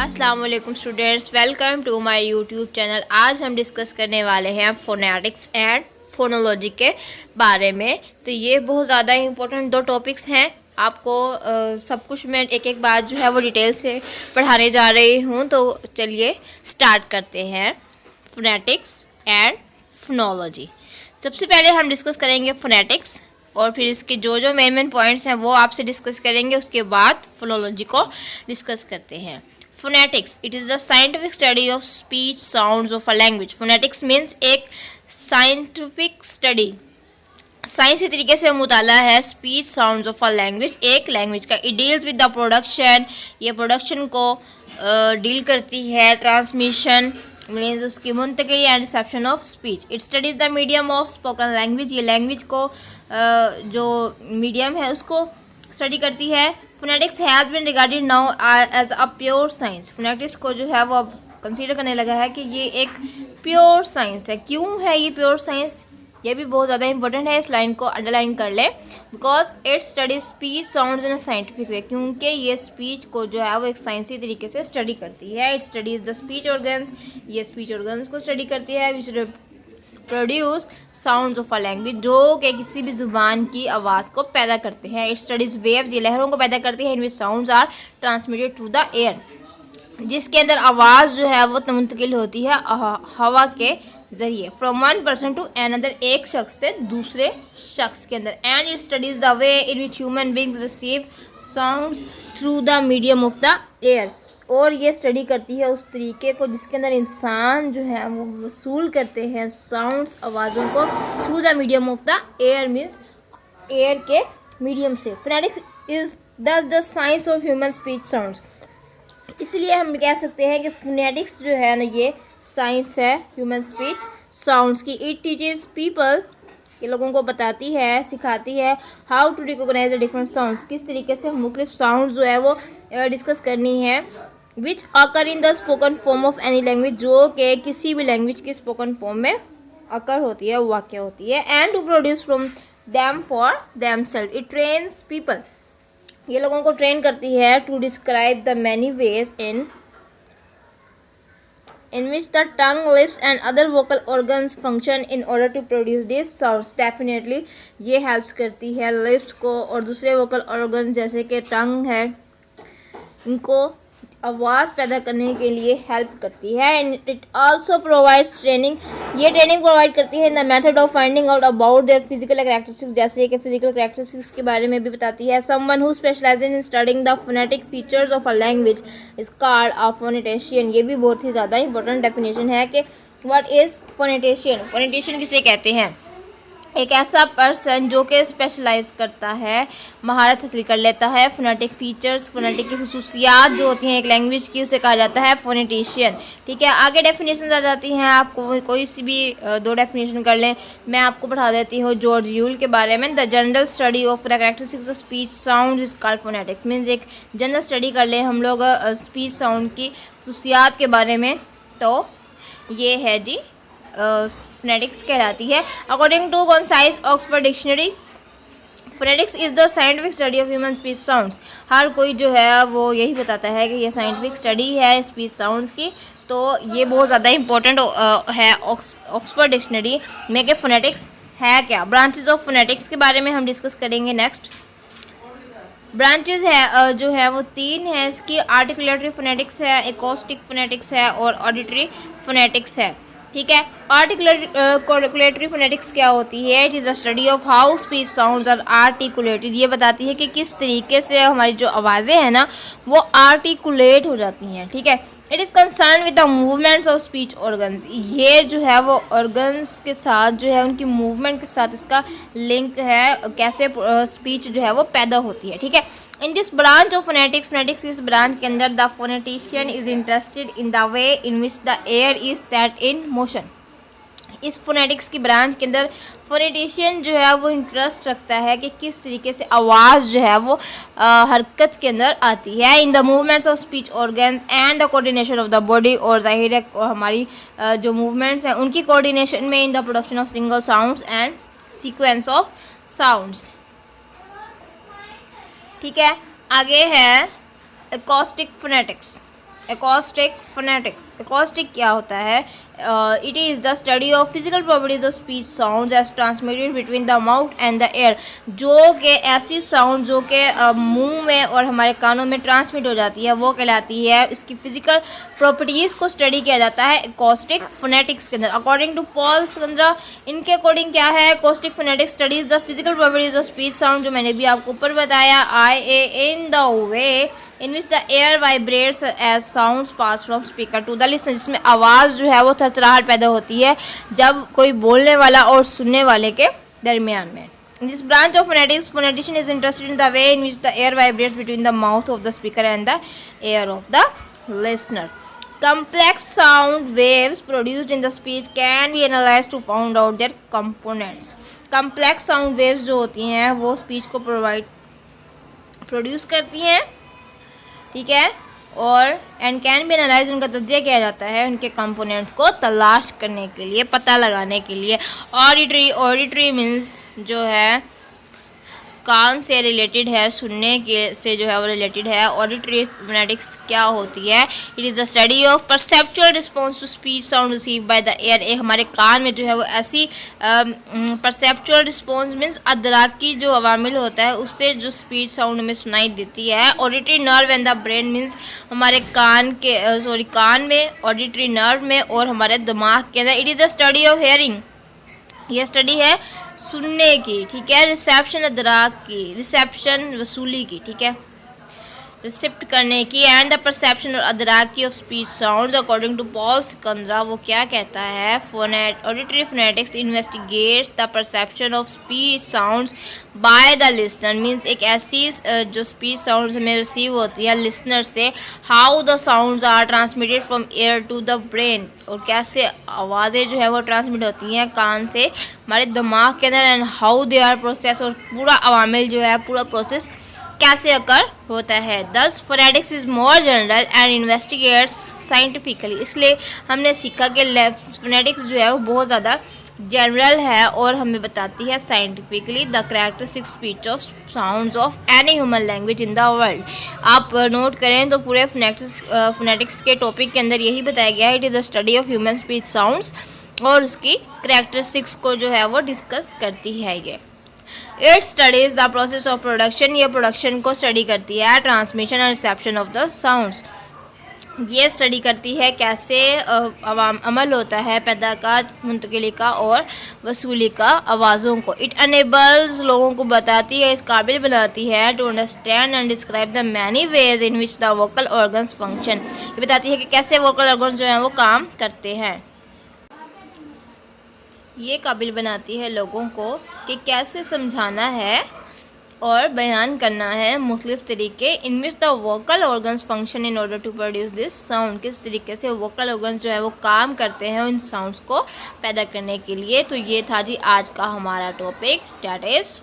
अस्सलाम वालेकुम students, welcome to my YouTube channel. आज हम डिस्कस करने वाले हैं फोनेटिक्स एंड फोनोलॉजी के बारे में। तो ये बहुत ज़्यादा इंपॉर्टेंट दो टॉपिक्स हैं। आपको सब कुछ मैं एक एक बात जो है वो डिटेल से पढ़ाने जा रही हूँ। तो चलिए स्टार्ट करते हैं फोनेटिक्स एंड फोनोलॉजी। सबसे पहले हम डिस्कस करेंगे फोनेटिक्स और फिर इसके जो मेन पॉइंट्स हैं वो आपसे डिस्कस करेंगे। उसके बाद फोनोलॉजी को डिस्कस करते हैं। Phonetics, it is the scientific study of speech sounds of a language. Phonetics means एक साइंटिफिक स्टडी, साइंसी तरीके से मुताला है speech sounds of a language, एक लैंग्वेज का। It deals with the production, ये प्रोडक्शन को डील करती है। ट्रांसमिशन मीन्स उसकी मुंतकिली and reception of speech. It studies the medium of spoken language, ये लैंग्वेज को जो मीडियम है उसको स्टडी करती है। Phonetics has been regarded now as a pure science. Phonetics को जो है वो अब कंसीडर करने लगा है कि ये एक प्योर साइंस है। क्यों है ये प्योर साइंस? ये भी बहुत ज़्यादा इंपॉर्टेंट है, इस लाइन को अंडरलाइन कर लें। Because it study speech sounds in a scientific way, क्योंकि ये स्पीच को जो है वो एक साइंसी तरीके से स्टडी करती है। It studies the speech organs, ये स्पीच ऑर्गन्स को स्टडी करती है। Which produce sounds of a language, जो कि किसी भी ज़ुबान की आवाज़ को पैदा करते हैं। इट स्टडीज़ वेव्स, ये लहरों को पैदा करती है। In which sounds are transmitted through the air, जिसके अंदर आवाज़ जो है वो मुंतकिल होती है हवा के ज़रिए। From one person to another, एक शख्स से दूसरे शख्स के अंदर। And it studies the way in which human beings receive sounds through the medium of the air, और ये स्टडी करती है उस तरीके को जिसके अंदर इंसान जो है वो वसूल करते हैं साउंड्स, आवाज़ों को through the medium of the air, means air के मीडियम से। फोनेटिक्स इज़ दस the science of human speech sounds, इसलिए हम कह सकते हैं कि फोनेटिक्स जो है ना ये साइंस है ह्यूमन स्पीच साउंड्स की। इट टीचेस पीपल, ये लोगों को बताती है, सिखाती है how to recognise the different sounds, किस तरीके से मुख्तलिफ साउंड्स जो है वो डिस्कस करनी है। Which occur in the spoken form of any language, जो कि किसी भी लैंग्वेज की स्पोकन फॉर्म में अकर होती है, वाक़ होती है। And to produce from them for them self, it trains people, ये लोगों को ट्रेन करती है to describe the many ways in which the tongue, lips and other vocal organs function in order to produce these sounds. Definitely ये helps करती है lips को और दूसरे vocal organs जैसे कि tongue है, इनको आवाज़ पैदा करने के लिए हेल्प करती है। And it also provides training, ये ट्रेनिंग प्रोवाइड करती है in the method of finding out about their physical characteristics, जैसे कि फिजिकल कैरेक्टरिस्टिक्स के बारे में भी बताती है। Someone who specializes in studying the phonetic features of a language is called a phonetician. ये भी बहुत ही ज़्यादा इंपॉर्टेंट डेफिनेशन है कि व्हाट इज़ फोनेटिशियन। फोनेटिशियन किसे कहते हैं? एक ऐसा पर्सन जो कि स्पेशलाइज करता है, महारत हासिल कर लेता है फोनेटिक फीचर्स, फोनेटिक की खसूसियात जो होती हैं एक लैंग्वेज की, उसे कहा जाता है फोनेटिशियन। ठीक है, आगे डेफिनेशन आ जाती हैं। आपको कोई सी भी दो डेफिनेशन कर लें, मैं आपको पढ़ा देती हूँ जॉर्ज यूल के बारे में। The general study of the characteristics of speech sound is called phonetics, means एक जनरल स्टडी कर लें हम लोग स्पीच साउंड की खसूसियात के बारे में, तो ये है जी फोनेटिक्स कहलाती है। According to concise Oxford dictionary, phonetics is the scientific study of human speech sounds. हर कोई जो है वो यही बताता है कि ये साइंटिफिक स्टडी है स्पीच साउंड्स की। तो ये बहुत ज़्यादा इंपॉर्टेंट है ऑक्सफोर्ड डिक्शनरी में कि फोनेटिक्स है क्या। ब्रांचेज ऑफ फोनेटिक्स के बारे में हम डिस्कस करेंगे नेक्स्ट। ब्रांचेज है जो है वो तीन है इसकी। आर्टिकुलेटरी फोनेटिक्स है, एकॉस्टिक फोनेटिक्स है और ऑडिटरी फोनेटिक्स है। ठीक है, आर्टिकुलेटरी फोनेटिक्स क्या होती है? It is a study of how speech sounds are articulated, ये बताती है कि किस तरीके से हमारी जो आवाज़ें हैं ना वो आर्टिकुलेट हो जाती हैं। ठीक है, it is concern with the movements of speech organs, ये जो है वो ऑर्गन्स के साथ जो है उनकी मूवमेंट के साथ इसका लिंक है, कैसे स्पीच जो है वो पैदा होती है। ठीक है, in this branch of phonetics, phonetics इस ब्रांच के अंदर the phonetician is interested in the way in which the air is set in motion. इस फोनेटिक्स की ब्रांच के अंदर फोनेटिशियन जो है वो इंटरेस्ट रखता है कि किस तरीके से आवाज़ जो है वो हरकत के अंदर आती है। In the movements of speech organs and the coordination of the body, और जाहिर है हमारी जो मूवमेंट्स हैं उनकी कोऑर्डिनेशन में in the production of single sounds and sequence of sounds. ठीक है, आगे है acoustic phonetics. Acoustic phonetics. Acoustic क्या होता है? It is the study of physical properties of speech sound as transmitted between the mouth and the air. जो कि ऐसी साउंड जो कि मुंह में और हमारे कानों में ट्रांसमिट हो जाती है वो कहलाती है, इसकी फिजिकल प्रॉपर्टीज़ को स्टडी किया जाता है एकॉस्टिक फोनेटिक्स के अंदर। अकॉर्डिंग टू पॉल सिकंदरा, इनके अकॉर्डिंग क्या है? Acoustic phonetics studies the physical properties of speech sound, जो मैंने भी आपको ऊपर बताया, in the way in which the air vibrates as sounds pass from speaker to the listener, जिसमें आवाज़ जो है वो थरथराहट पैदा होती है जब कोई बोलने वाला और सुनने वाले के दरमियान में। In this branch of phonetics, phonetician is interested in the way in which the air vibrates between the mouth of the speaker and the ear of the listener. Complex sound waves produced in the speech can be analyzed to find out their components. Complex sound waves जो होती हैं वो speech को produce करती हैं, ठीक है, और एंड कैन बी एनालाइज, उनका तज्जिया किया जाता है उनके कंपोनेंट्स को तलाश करने के लिए, पता लगाने के लिए। ऑडिटरी मीन्स जो है कान से रिलेटेड है, सुनने के से जो है वो रिलेटेड है। ऑडिटरी फोनेटिक्स क्या होती है? It is the study of perceptual response to speech sound receive by the air. एक हमारे कान में जो है वो ऐसी परसेप्चुअल रिस्पॉन्स मीन्स अदराकी जो अवामिल होता है उससे जो स्पीच साउंड में सुनाई देती है। Auditory nerve and the brain means हमारे कान में, ऑडिटरी नर्व में और हमारे दिमाग के अंदर। It is the study of hearing, यह स्टडी है सुनने की, ठीक है। रिसेप्शन अदराक की, रिसेप्शन वसूली की, ठीक है, रिसिप्ट करने की। एंड द परसेप्शन और अदराक की of speech sounds. According to Paul Skandera, वो क्या कहता है? Auditory phonetics investigates the perception of speech sounds by the listener, means एक ऐसी जो स्पीच साउंड्स हमें रिसीव होती है लिसनर से, how the sounds are transmitted from air to the brain, और कैसे आवाज़ें जो है वो ट्रांसमिट होती हैं कान से हमारे दिमाग के अंदर, and how they are process, और पूरा अवामिल जो है पूरा प्रोसेस कैसे अकर होता है। दस phonetics is more general and investigates scientifically, इसलिए हमने सीखा कि फोनेटिक्स जो है वो बहुत ज़्यादा जनरल है और हमें बताती है scientifically the characteristic speech of sounds of any human language in the world. आप नोट करें तो पूरे फोनेटिक्स के टॉपिक के अंदर यही बताया गया है। It is the study of human speech sounds, और उसकी कैरेक्टरिस्टिक्स को जो है वो डिस्कस करती है ये। It studies the process of production, ये प्रोडक्शन को स्टडी करती है। Transmission and reception of the sounds, ये स्टडी करती है कैसे अमल होता है पैदा का, मुंतकिली का और वसूली का आवाज़ों को। इट अनेबल्स, लोगों को बताती है, इस काबिल बनाती है to understand and describe the many ways in which the vocal organs function, ये बताती है कि कैसे वोकल ऑर्गन्स जो हैं वो काम करते हैं। ये काबिल बनाती है लोगों को कि कैसे समझाना है और बयान करना है मुख्तलिफ तरीके, in which the vocal organs function in order to produce this sound, किस तरीके से वोकल ऑर्गन्स जो है वो काम करते हैं इन साउंड्स को पैदा करने के लिए। तो ये था जी आज का हमारा topic, that is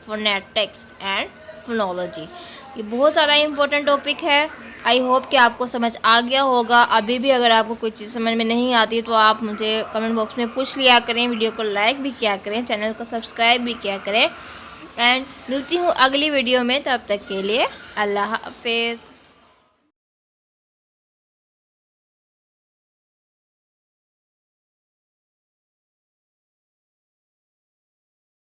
phonetics and phonology. ये बहुत ज़्यादा इम्पोर्टेंट टॉपिक है। आई होप कि आपको समझ आ गया होगा। अभी भी अगर आपको कोई चीज़ समझ में नहीं आती तो आप मुझे कमेंट बॉक्स में पूछ लिया करें, वीडियो को लाइक भी किया करें, चैनल को सब्सक्राइब भी किया करें। एंड मिलती हूँ अगली वीडियो में, तब तक के लिए अल्लाह हाफ़िज़।